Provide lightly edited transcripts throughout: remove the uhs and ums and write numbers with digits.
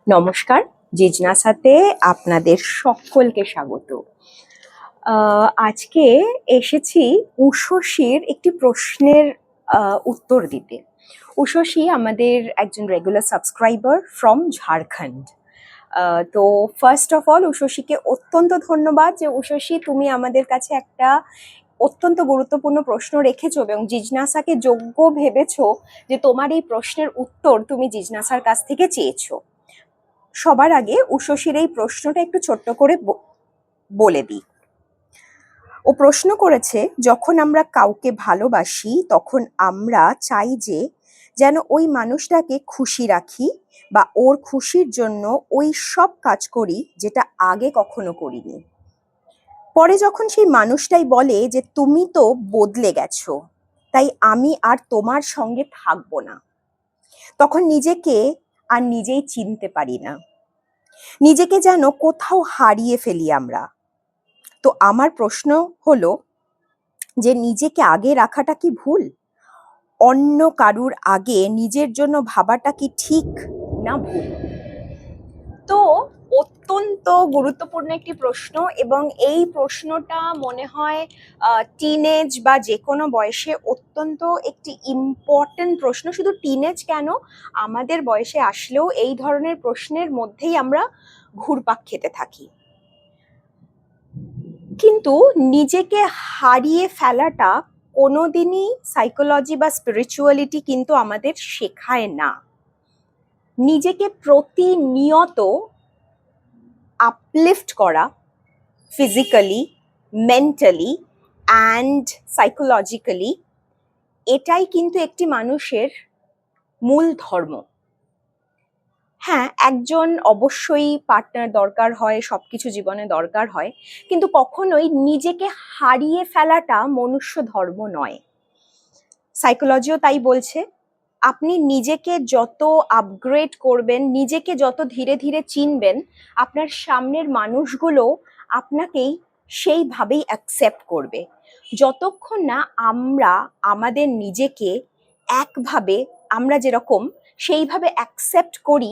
নমস্কার, জিজ্ঞাসাতে আপনাদের সকলকে স্বাগত। আজকে এসেছি উষসীর একটি প্রশ্নের উত্তর দিতে। উষসী আমাদের একজন রেগুলার সাবস্ক্রাইবার ফ্রম ঝাড়খণ্ড। তো ফার্স্ট অফ অল উষসীকে অত্যন্ত ধন্যবাদ যে উষসী তুমি আমাদের কাছে একটা অত্যন্ত গুরুত্বপূর্ণ প্রশ্ন রেখেছো এবং জিজ্ঞাসাকে যোগ্য ভেবেছো যে তোমার এই প্রশ্নের উত্তর তুমি জিজ্ঞাসার কাছ থেকে চেয়েছো। সবার আগে উষসীর এই প্রশ্নটা একটু ছোট্ট করে বলে দিই। ও প্রশ্ন করেছে, যখন আমরা কাউকে ভালোবাসি তখন আমরা চাই যে যেন ওই মানুষটাকে খুশি রাখি বা ওর খুশির জন্য ওই সব কাজ করি যেটা আগে কখনো করিনি। পরে যখন সেই মানুষটাই বলে যে তুমি তো বদলে গেছো, তাই আমি আর তোমার সঙ্গে থাকবো না, তখন নিজেকে আর নিজেই চিনতে পারি না, নিজেকে যেন কোথাও হারিয়ে ফেলি আমরা। তো আমার প্রশ্ন হলো যে নিজেকে আগে রাখাটা কি ভুল? অন্য কারুর আগে নিজের জন্য ভাবাটা কি ঠিক না ভুল? তো অত্যন্ত গুরুত্বপূর্ণ একটি প্রশ্ন এবং এই প্রশ্নটা মনে হয় টিনেজ বা যে কোনো বয়সে অত্যন্ত একটি ইম্পর্টেন্ট প্রশ্ন। শুধু টিনেজ কেন, আমাদের বয়সে আসলেও এই ধরনের প্রশ্নের মধ্যেই আমরা ঘুরপাক খেতে থাকি। কিন্তু নিজেকে হারিয়ে ফেলাটা কোনোদিনই সাইকোলজি বা স্পিরিচুয়ালিটি কিন্তু আমাদের শেখায় না। নিজেকে প্রতিনিয়ত আপলিফট করা, ফিজিক্যালি, মেন্টালি অ্যান্ড সাইকোলজিক্যালি, এটাই কিন্তু একটি মানুষের মূল ধর্ম। হ্যাঁ, একজন অবশ্যই পার্টনার দরকার হয়, সবকিছু জীবনে দরকার হয়, কিন্তু কখনোই নিজেকে হারিয়ে ফেলাটা মনুষ্য ধর্ম নয়। সাইকোলজিও তাই বলছে। আপনি নিজেকে যত আপগ্রেড করবেন, নিজেকে যত ধীরে ধীরে চিনবেন, আপনার সামনের মানুষগুলো আপনাকেই সেইভাবেই অ্যাকসেপ্ট করবে। যতক্ষণ না আমরা আমাদের নিজেকে একভাবে, আমরা যেরকম সেইভাবে অ্যাকসেপ্ট করি,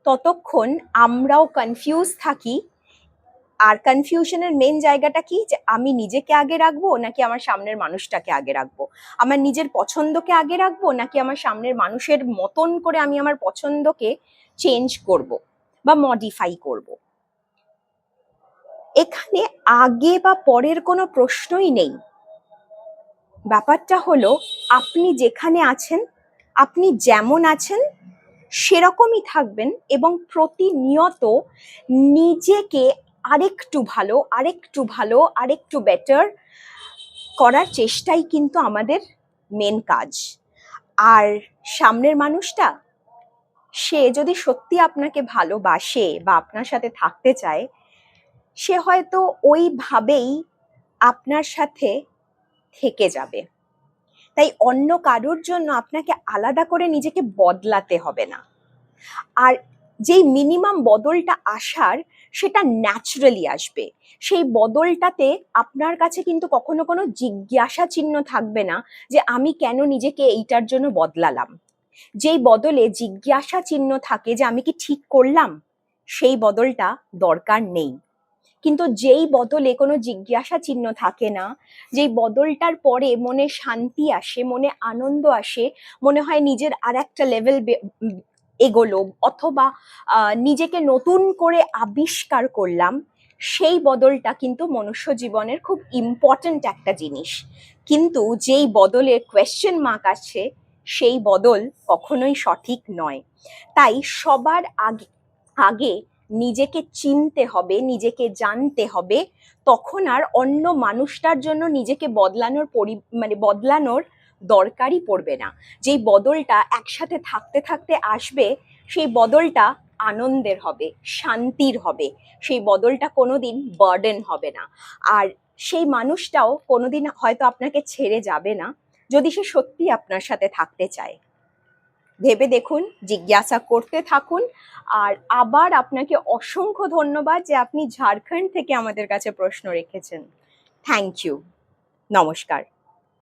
ততক্ষণ আমরাও কনফিউজ থাকি। আর কনফিউশনের মেন জায়গাটা কি, যে আমি নিজেকে আগে রাখবো নাকি আমার সামনের মানুষটাকে আগে রাখবো, আমার নিজের পছন্দকে আগে রাখবো নাকি আমার সামনের মানুষের মতন করে আমি আমার পছন্দকে চেঞ্জ করব বা মডিফাই করব। এখানে আগে বা পরের কোনো প্রশ্নই নেই। ব্যাপারটা হলো আপনি যেখানে আছেন, আপনি যেমন আছেন সেরকমই থাকবেন এবং প্রতিনিয়ত নিজেকে আরেকটু ভালো, আরেকটু ভালো, আরেকটু বেটার করার চেষ্টাই কিন্তু আমাদের মেন কাজ। আর সামনের মানুষটা, সে যদি সত্যি আপনাকে ভালোবাসে বা আপনার সাথে থাকতে চায়, সে হয়তো ওইভাবেই আপনার সাথে থেকে যাবে। তাই অন্য কারোর জন্য আপনাকে আলাদা করে নিজেকে বদলাতে হবে না। আর যেই মিনিমাম বদলটা আসার, সেটা ন্যাচারালি আসবে। সেই বদলটাতে আপনার কাছে কিন্তু কখনো কোনো জিজ্ঞাসা চিহ্ন থাকবে না যে আমি কেন নিজেকে এইটার জন্য বদলালাম। যেই বদলে জিজ্ঞাসা চিহ্ন থাকে যে আমি কি ঠিক করলাম, সেই বদলটা দরকার নেই। কিন্তু যেই বদলে কোনো জিজ্ঞাসা চিহ্ন থাকে না, যেই বদলটার পরে মনে শান্তি আসে, মনে আনন্দ আসে, মনে হয় নিজের আর একটা লেভেল এগোলো অথবা নিজেকে নতুন করে আবিষ্কার করলাম, সেই বদলটা কিন্তু মনুষ্য জীবনের খুব ইম্পর্ট্যান্ট একটা জিনিস। কিন্তু যেই বদলে কোয়েশ্চেন মার্ক আছে, সেই বদল কখনোই সঠিক নয়। তাই সবার আগে আগে নিজেকে চিনতে হবে, নিজেকে জানতে হবে, তখন আর অন্য মানুষটার জন্য নিজেকে বদলানোর দরকারই পড়বে না। যেই বদলটা একসাথে থাকতে থাকতে আসবে, সেই বদলটা আনন্দের হবে, শান্তির হবে, সেই বদলটা কোনোদিন বার্ডেন হবে না। আর সেই মানুষটাও কোনোদিন হয়তো আপনাকে ছেড়ে যাবে না, যদি সে সত্যি আপনার সাথে থাকতে চায়। ভেবে দেখুন, জিজ্ঞাসা করতে থাকুন। আর আবার আপনাকে অসংখ্য ধন্যবাদ যে আপনি ঝাড়খণ্ড থেকে আমাদের কাছে প্রশ্ন রেখেছেন। Thank you. নমস্কার।